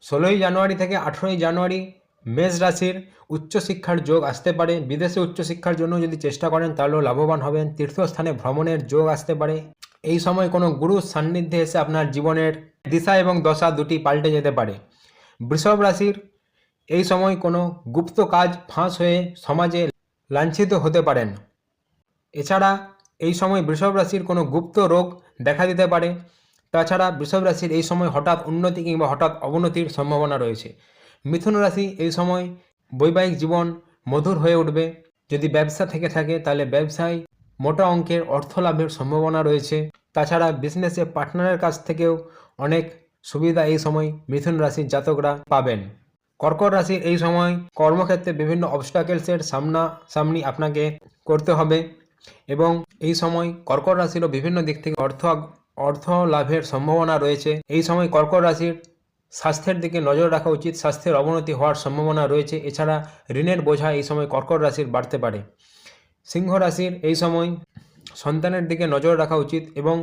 16ই জানুয়ারি থেকে 18ই জানুয়ারি মেষ রাশির উচ্চশিক্ষার যোগ আসতে পারে। বিদেশে উচ্চশিক্ষার জন্য যদি চেষ্টা করেন তাহলেও লাভবান হবেন। তীর্থস্থানে ভ্রমণের যোগ আসতে পারে। এই সময় কোনো গুরুর সান্নিধ্যে এসে আপনার জীবনের দিশা এবং দশা দুটি পাল্টে যেতে পারে। বৃষভ রাশির এই সময় কোনো গুপ্ত কাজ ফাঁস হয়ে সমাজে লাঞ্ছিত হতে পারেন। এছাড়া এই সময় বৃষভ রাশির কোনো গুপ্ত রোগ দেখা দিতে পারে। তাছাড়া বৃষভ রাশির এই সময় হঠাৎ উন্নতি কিংবা হঠাৎ অবনতির সম্ভাবনা রয়েছে। মিথুন রাশি এই সময় বৈবাহিক জীবন মধুর হয়ে উঠবে। যদি ব্যবসা থেকে থাকে তাহলে ব্যবসায় মোটা অঙ্কের অর্থ লাভের সম্ভাবনা রয়েছে। তাছাড়া বিজনেসে পার্টনারের কাছ থেকেও অনেক সুবিধা এই সময় মিথুন রাশির জাতকরা পাবেন। কর্কট রাশির এই সময় কর্মক্ষেত্রে বিভিন্ন অবস্টাকেলসের সামনাসামনি আপনাকে করতে হবে এবং এই সময় কর্কট রাশিরও বিভিন্ন দিক থেকে অর্থ লাভের সম্ভাবনা রয়েছে। এই সময় কর্কট রাশির স্বাস্থ্যের দিকে নজর রাখা উচিত। স্বাস্থ্যের অবনতি হওয়ার সম্ভাবনা রয়েছে। এছাড়া ঋণের বোঝা এই সময় কর্কট রাশির বাড়তে পারে। সিংহ রাশির এই সময় সন্তানের দিকে নজর রাখা উচিত এবং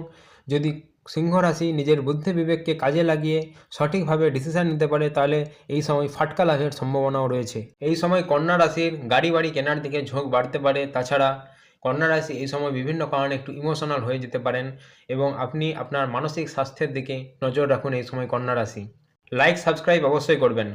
যদি সিংহ রাশি নিজের বুদ্ধি বিবেককে কাজে লাগিয়ে সঠিকভাবে ডিসিশন নিতে পারে তাহলে এই সময় ফাটকা লাভের সম্ভাবনাও রয়েছে। এই সময় কন্যা রাশির গাড়ি বাড়ি কেনার দিকে ঝোঁক বাড়তে পারে। তাছাড়া কন্যা রাশি এই সময় বিভিন্ন কারণে একটু ইমোশনাল হয়ে যেতে পারেন এবং আপনি আপনার মানসিক স্বাস্থ্যের দিকে নজর রাখুন এই সময় কন্যা রাশি। লাইক সাবস্ক্রাইব অবশ্যই করবেন।